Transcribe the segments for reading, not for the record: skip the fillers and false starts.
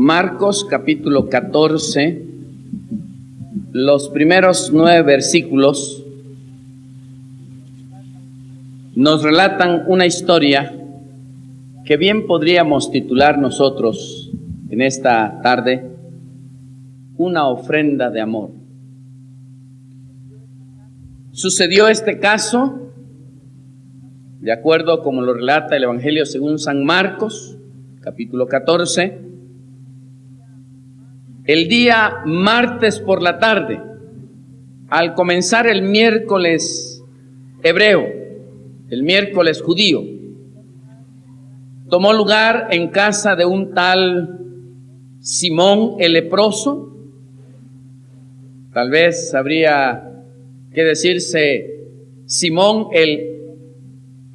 Marcos capítulo 14, los primeros 9 versículos nos relatan una historia que bien podríamos titular nosotros en esta tarde, una ofrenda de amor. Sucedió este caso, de acuerdo como lo relata el Evangelio según San Marcos, capítulo 14, el día martes por la tarde, al comenzar el miércoles hebreo, el miércoles judío, tomó lugar en casa de un tal Simón el leproso. Tal vez habría que decirse Simón el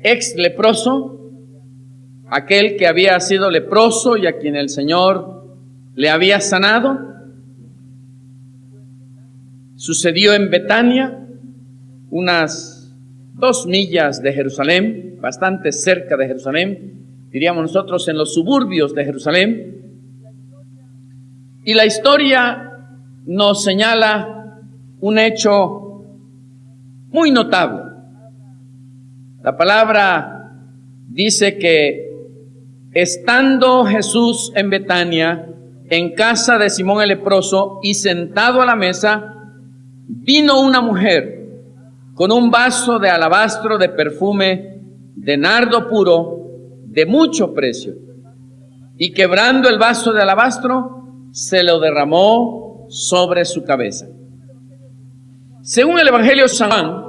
ex leproso, aquel que había sido leproso y a quien el Señor le había sanado. Sucedió en Betania, unas 2 millas de Jerusalén, bastante cerca de Jerusalén, diríamos nosotros en los suburbios de Jerusalén. Y la historia nos señala un hecho muy notable. La palabra dice que estando Jesús en Betania, en casa de Simón el leproso, y sentado a la mesa, vino una mujer con un vaso de alabastro de perfume de nardo puro de mucho precio, y quebrando el vaso de alabastro, se lo derramó sobre su cabeza. Según el Evangelio de San Juan,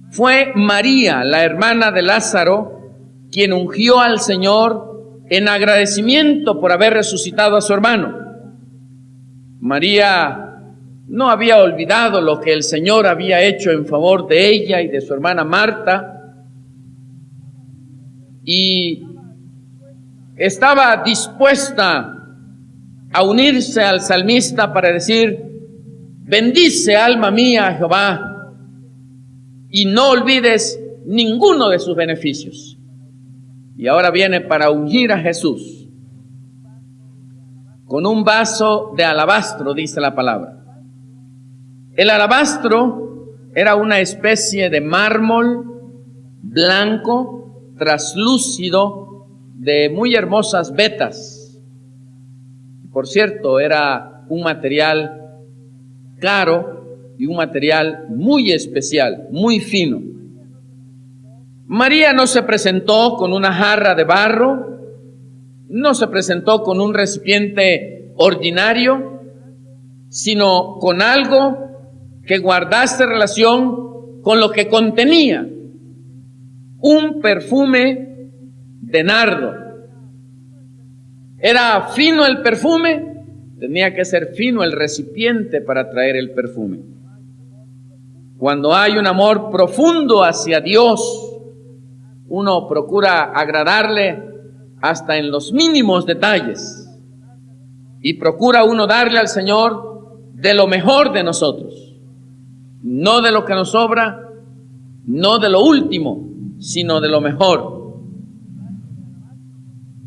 fue María, la hermana de Lázaro, quien ungió al Señor en agradecimiento por haber resucitado a su hermano. María no había olvidado lo que el Señor había hecho en favor de ella y de su hermana Marta, y estaba dispuesta a unirse al salmista para decir: bendice alma mía a Jehová y no olvides ninguno de sus beneficios. Y ahora viene para ungir a Jesús con un vaso de alabastro, dice la palabra. El alabastro era una especie de mármol blanco, traslúcido, de muy hermosas vetas. Por cierto, era un material caro y un material muy especial, muy fino. María no se presentó con una jarra de barro, no se presentó con un recipiente ordinario, sino con algo que guardase relación con lo que contenía: un perfume de nardo. Era fino el perfume, tenía que ser fino el recipiente para traer el perfume. Cuando hay un amor profundo hacia Dios, uno procura agradarle hasta en los mínimos detalles, y procura uno darle al Señor de lo mejor de nosotros, no de lo que nos sobra, no de lo último, sino de lo mejor.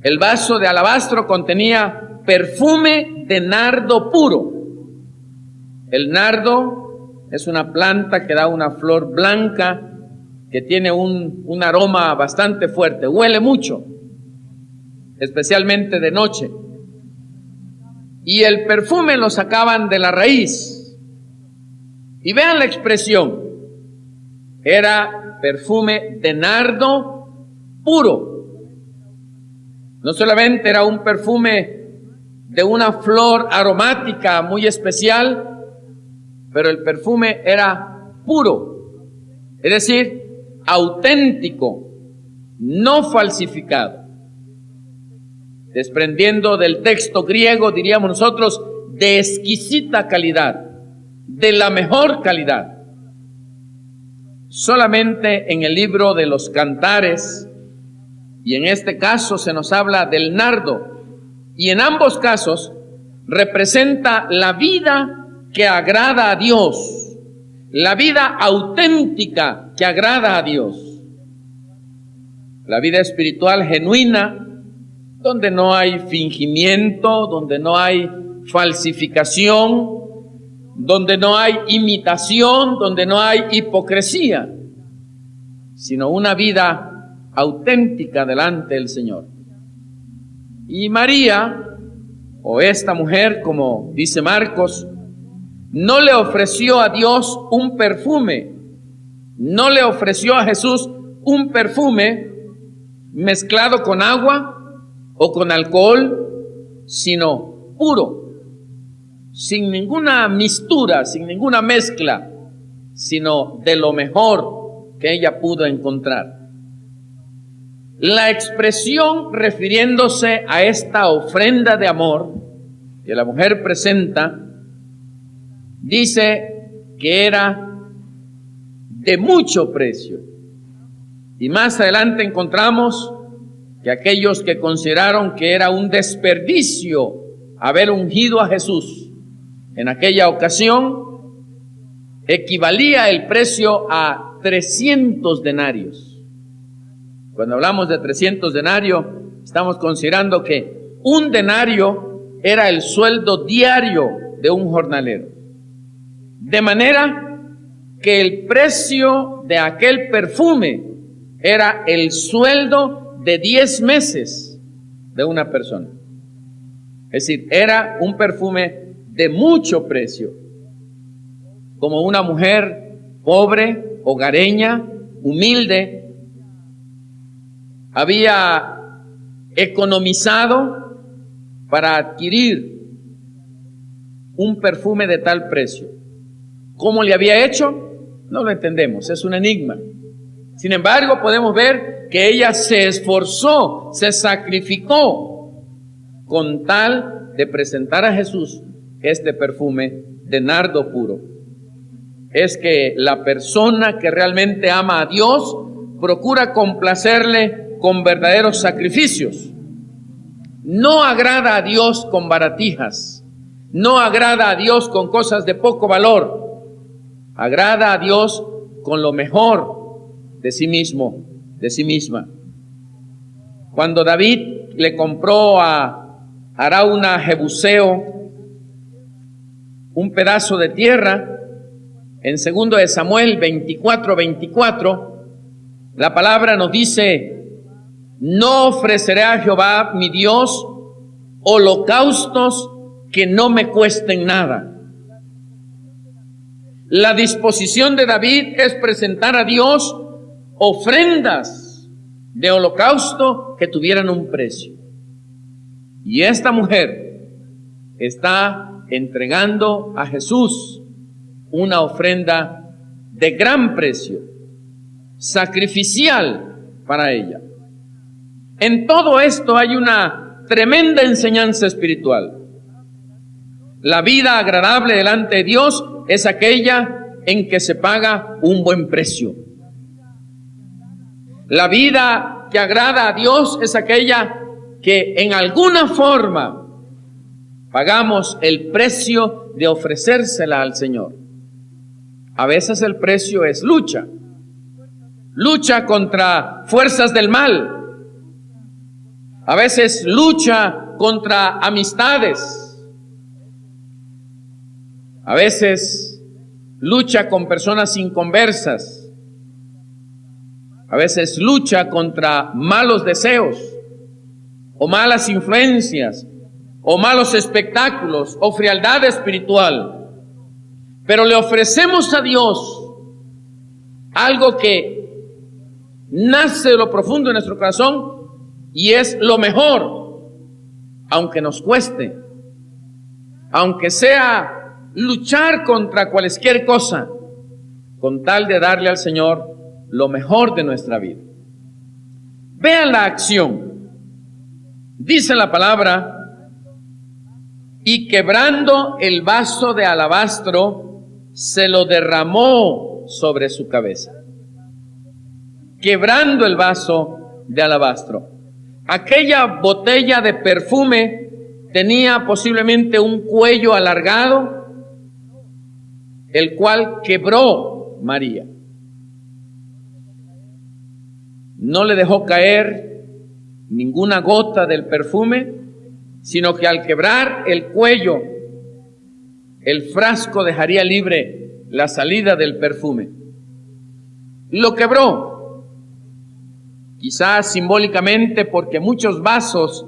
El vaso de alabastro contenía perfume de nardo puro. El nardo es una planta que da una flor blanca que tiene un aroma bastante fuerte, huele mucho, especialmente de noche. Y el perfume lo sacaban de la raíz. Y vean la expresión: era perfume de nardo puro. No solamente era un perfume de una flor aromática muy especial, pero el perfume era puro, es decir, auténtico, no falsificado. Desprendiendo del texto griego, diríamos nosotros, de exquisita calidad, de la mejor calidad. Solamente en el libro de los Cantares, y en este caso se nos habla del nardo, y en ambos casos representa la vida que agrada a Dios, la vida auténtica que agrada a Dios. La vida espiritual genuina donde no hay fingimiento, donde no hay falsificación, donde no hay imitación, donde no hay hipocresía, sino una vida auténtica delante del Señor. Y María, o esta mujer, como dice Marcos, no le ofreció a Dios un perfume, no le ofreció a Jesús un perfume mezclado con agua o con alcohol, sino puro, sin ninguna mistura, sin ninguna mezcla, sino de lo mejor que ella pudo encontrar. La expresión refiriéndose a esta ofrenda de amor que la mujer presenta, dice que era de mucho precio. Y más adelante encontramos que aquellos que consideraron que era un desperdicio haber ungido a Jesús en aquella ocasión, equivalía el precio a 300 denarios. Cuando hablamos de 300 denarios, estamos considerando que un denario era el sueldo diario de un jornalero. De manera que el precio de aquel perfume era el sueldo de 10 meses de una persona. Es decir, era un perfume de mucho precio. Como una mujer pobre, hogareña, humilde, había economizado para adquirir un perfume de tal precio. ¿Cómo le había hecho? No lo entendemos, es un enigma. Sin embargo, podemos ver que ella se esforzó, se sacrificó con tal de presentar a Jesús este perfume de nardo puro. Es que la persona que realmente ama a Dios procura complacerle con verdaderos sacrificios. No agrada a Dios con baratijas, no agrada a Dios con cosas de poco valor, agrada a Dios con lo mejor de sí mismo, de sí misma. Cuando David le compró a Arauna Jebuseo un pedazo de tierra, en 2 de Samuel 24:24, la palabra nos dice: no ofreceré a Jehová mi Dios holocaustos que no me cuesten nada. La disposición de David es presentar a Dios ofrendas de holocausto que tuvieran un precio. Y esta mujer está entregando a Jesús una ofrenda de gran precio, sacrificial para ella. En todo esto hay una tremenda enseñanza espiritual. La vida agradable delante de Dios es aquella en que se paga un buen precio. La vida que agrada a Dios es aquella que en alguna forma pagamos el precio de ofrecérsela al Señor. A veces el precio es lucha contra fuerzas del mal. A veces lucha contra amistades. A veces lucha con personas inconversas. A veces lucha contra malos deseos, o malas influencias, o malos espectáculos, o frialdad espiritual. Pero le ofrecemos a Dios algo que nace de lo profundo de nuestro corazón y es lo mejor, aunque nos cueste, aunque sea luchar contra cualquier cosa, con tal de darle al Señor lo mejor de nuestra vida. Vean la acción. Dice la palabra: y quebrando el vaso de alabastro, se lo derramó sobre su cabeza. Quebrando el vaso de alabastro. Aquella botella de perfume tenía posiblemente un cuello alargado, el cual quebró María. No le dejó caer, ninguna gota del perfume, sino que al quebrar el cuello, el frasco dejaría libre la salida del perfume. Lo quebró, quizás simbólicamente, porque muchos vasos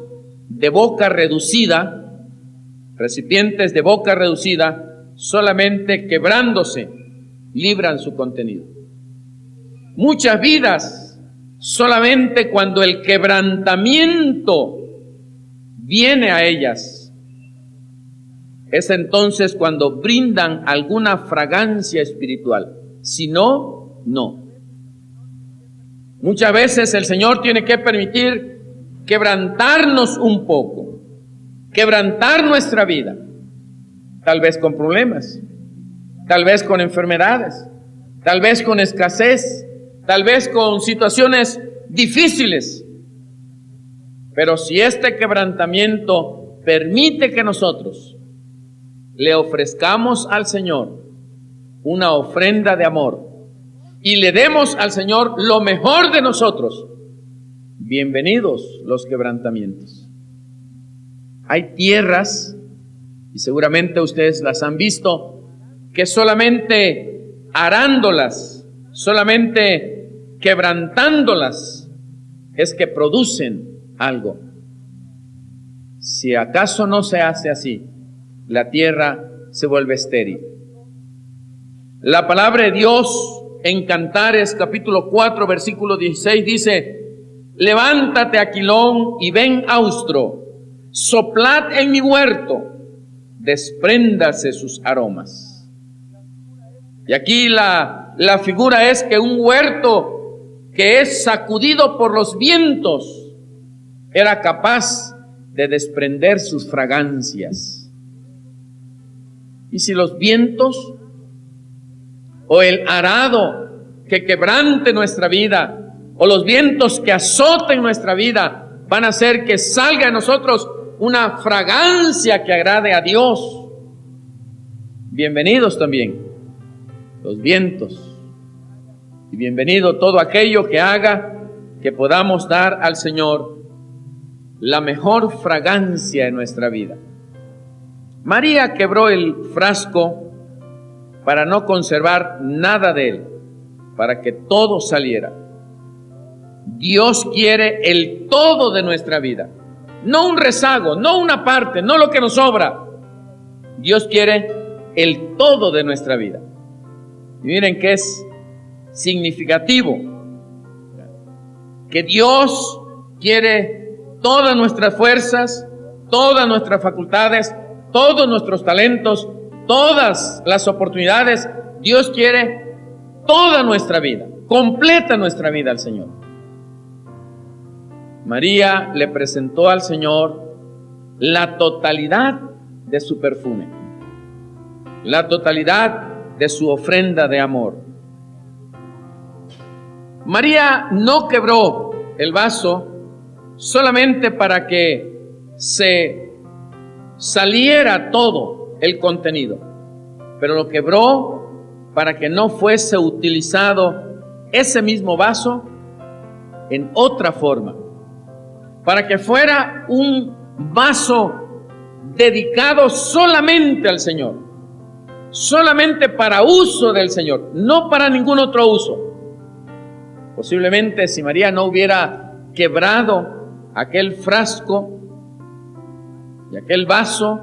de boca reducida, recipientes de boca reducida, solamente quebrándose libran su contenido. Muchas vidas, solamente cuando el quebrantamiento viene a ellas, es entonces cuando brindan alguna fragancia espiritual. Si no, no. Muchas veces el Señor tiene que permitir quebrantarnos un poco, quebrantar nuestra vida, tal vez con problemas, tal vez con enfermedades, tal vez con escasez, tal vez con situaciones difíciles. Pero si este quebrantamiento permite que nosotros le ofrezcamos al Señor una ofrenda de amor y le demos al Señor lo mejor de nosotros, bienvenidos los quebrantamientos. Hay tierras, y seguramente ustedes las han visto, que solamente arándolas, solamente quebrantándolas, es que producen algo. Si acaso no se hace así, la tierra se vuelve estéril. La palabra de Dios en Cantares capítulo 4 versículo 16 dice: levántate, Aquilón, y ven austro, soplad en mi huerto, despréndase sus aromas. Y aquí la figura es que un huerto que es sacudido por los vientos era capaz de desprender sus fragancias. Y si los vientos o el arado que quebrante nuestra vida, o los vientos que azoten nuestra vida, van a hacer que salga de nosotros una fragancia que agrade a Dios, bienvenidos también los vientos, y bienvenido todo aquello que haga que podamos dar al Señor la mejor fragancia de nuestra vida. María quebró el frasco para no conservar nada de él, para que todo saliera. Dios quiere el todo de nuestra vida, no un rezago, no una parte, no lo que nos sobra. Dios quiere el todo de nuestra vida. Y miren que es significativo que Dios quiere todas nuestras fuerzas, todas nuestras facultades, todos nuestros talentos, todas las oportunidades. Dios quiere toda nuestra vida, completa nuestra vida al Señor. María le presentó al Señor la totalidad de su perfume, la totalidad de su ofrenda de amor. María no quebró el vaso solamente para que se saliera todo el contenido, pero lo quebró para que no fuese utilizado ese mismo vaso en otra forma, para que fuera un vaso dedicado solamente al Señor, solamente para uso del Señor, no para ningún otro uso. Posiblemente si María no hubiera quebrado aquel frasco y aquel vaso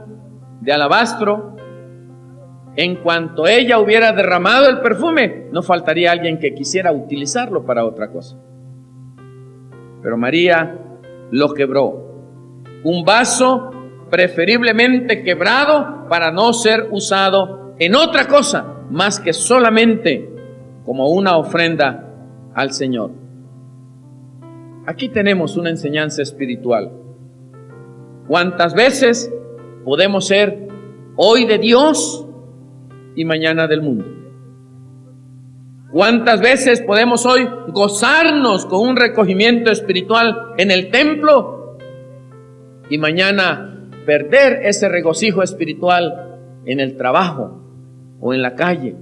de alabastro, en cuanto ella hubiera derramado el perfume, no faltaría alguien que quisiera utilizarlo para otra cosa. Pero María lo quebró. Un vaso preferiblemente quebrado para no ser usado en otra cosa más que solamente como una ofrenda al Señor. Aquí tenemos una enseñanza espiritual. ¿Cuántas veces podemos ser hoy de Dios y mañana del mundo? ¿Cuántas veces podemos hoy gozarnos con un recogimiento espiritual en el templo y mañana perder ese regocijo espiritual en el trabajo o en la calle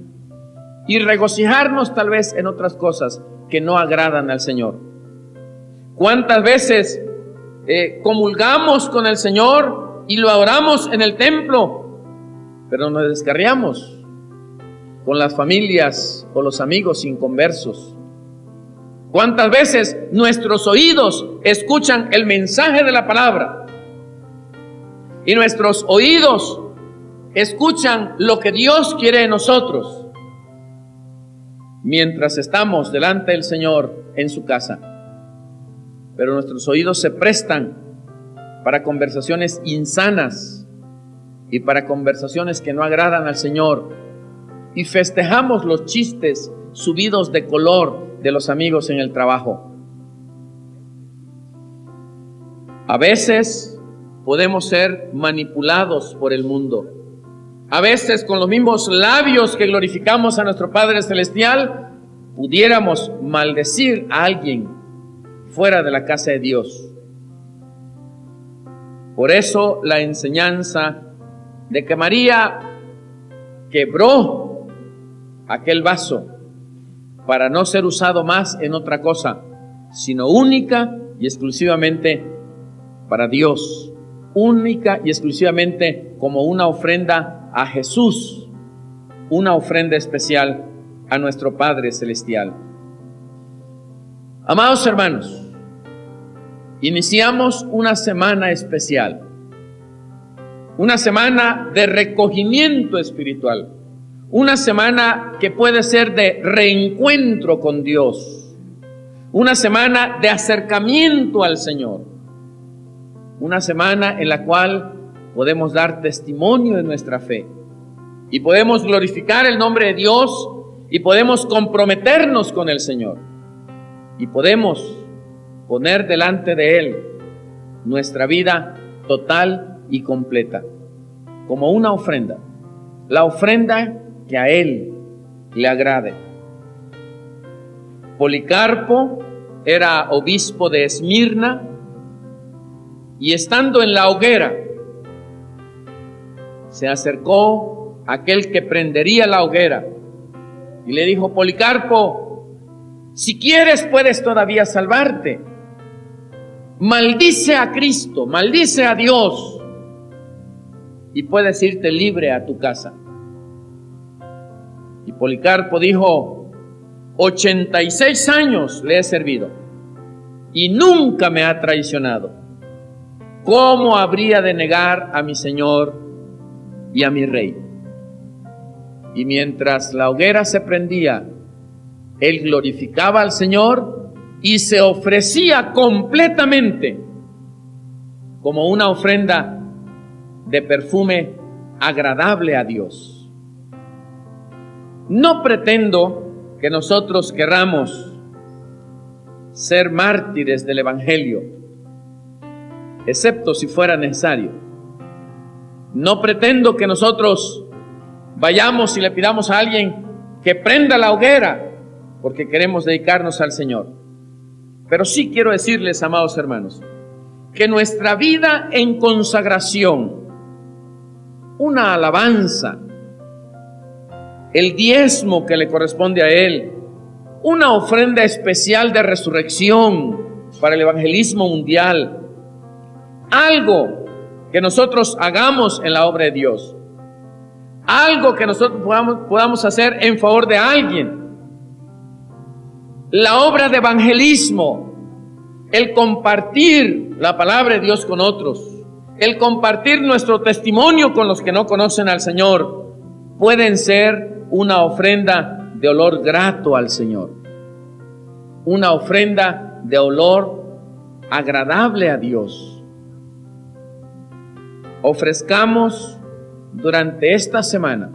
y regocijarnos tal vez en otras cosas que no agradan al Señor? ¿Cuántas veces comulgamos con el Señor y lo adoramos en el templo, pero nos descarriamos con las familias o los amigos inconversos. ¿Cuántas veces nuestros oídos escuchan el mensaje de la palabra y nuestros oídos escuchan lo que Dios quiere de nosotros mientras estamos delante del Señor en su casa? Pero nuestros oídos se prestan para conversaciones insanas y para conversaciones que no agradan al Señor, y festejamos los chistes subidos de color de los amigos en el trabajo. A veces podemos ser manipulados por el mundo. A veces con los mismos labios que glorificamos a nuestro Padre Celestial, pudiéramos maldecir a alguien fuera de la casa de Dios. Por eso la enseñanza de que María quebró aquel vaso para no ser usado más en otra cosa, sino única y exclusivamente para Dios, única y exclusivamente como una ofrenda a Jesús, una ofrenda especial a nuestro Padre Celestial. Amados hermanos, iniciamos una semana especial, una semana de recogimiento espiritual, una semana que puede ser de reencuentro con Dios, una semana de acercamiento al Señor, una semana en la cual podemos dar testimonio de nuestra fe y podemos glorificar el nombre de Dios y podemos comprometernos con el Señor y podemos poner delante de Él nuestra vida total y completa como una ofrenda, la ofrenda que a Él le agrade. Policarpo era obispo de Esmirna y estando en la hoguera se acercó aquel que prendería la hoguera y le dijo: Policarpo, si quieres puedes todavía salvarte. Maldice a Cristo, maldice a Dios y puedes irte libre a tu casa. Y Policarpo dijo: 86 años le he servido y nunca me ha traicionado. ¿Cómo habría de negar a mi Señor y a mi Rey? Y mientras la hoguera se prendía, él glorificaba al Señor y se ofrecía completamente como una ofrenda de perfume agradable a Dios. No pretendo que nosotros querramos ser mártires del Evangelio, excepto si fuera necesario. No pretendo que nosotros vayamos y le pidamos a alguien que prenda la hoguera porque queremos dedicarnos al Señor. Pero sí quiero decirles, amados hermanos, que nuestra vida en consagración, una alabanza, el diezmo que le corresponde a Él, una ofrenda especial de resurrección para el evangelismo mundial, algo que nosotros hagamos en la obra de Dios, algo que nosotros podamos hacer en favor de alguien, la obra de evangelismo, el compartir la palabra de Dios con otros, el compartir nuestro testimonio con los que no conocen al Señor, pueden ser una ofrenda de olor grato al Señor, una ofrenda de olor agradable a Dios. Ofrezcamos durante esta semana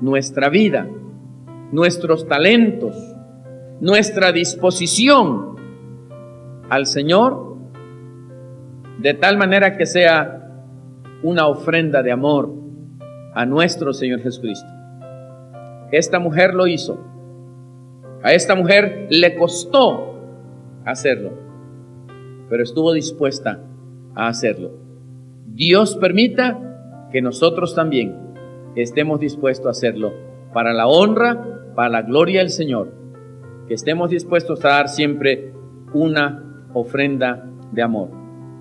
nuestra vida, nuestros talentos, nuestra disposición al Señor, de tal manera que sea una ofrenda de amor a nuestro Señor Jesucristo. Esta mujer lo hizo. A esta mujer le costó hacerlo, pero estuvo dispuesta a hacerlo. Dios permita que nosotros también estemos dispuestos a hacerlo para la honra, para la gloria del Señor, que estemos dispuestos a dar siempre una ofrenda de amor.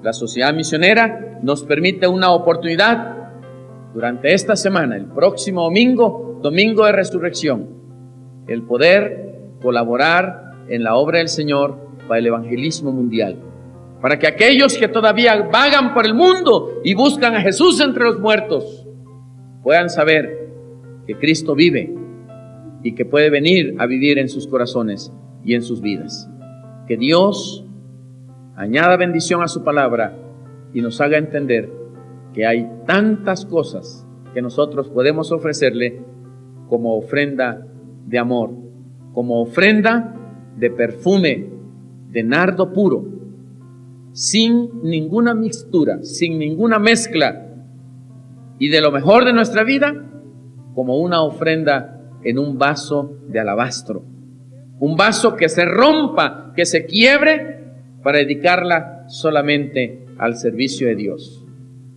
La Sociedad Misionera nos permite una oportunidad durante esta semana, el próximo domingo, domingo de resurrección, el poder colaborar en la obra del Señor para el evangelismo mundial, para que aquellos que todavía vagan por el mundo y buscan a Jesús entre los muertos puedan saber que Cristo vive y que puede venir a vivir en sus corazones y en sus vidas. Que Dios añada bendición a su palabra y nos haga entender que hay tantas cosas que nosotros podemos ofrecerle como ofrenda de amor, como ofrenda de perfume, de nardo puro, sin ninguna mixtura, sin ninguna mezcla, y de lo mejor de nuestra vida, como una ofrenda en un vaso de alabastro, un vaso que se rompa, que se quiebre, para dedicarla solamente al servicio de Dios.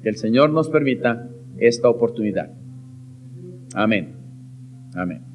Que el Señor nos permita esta oportunidad. Amén. Amén.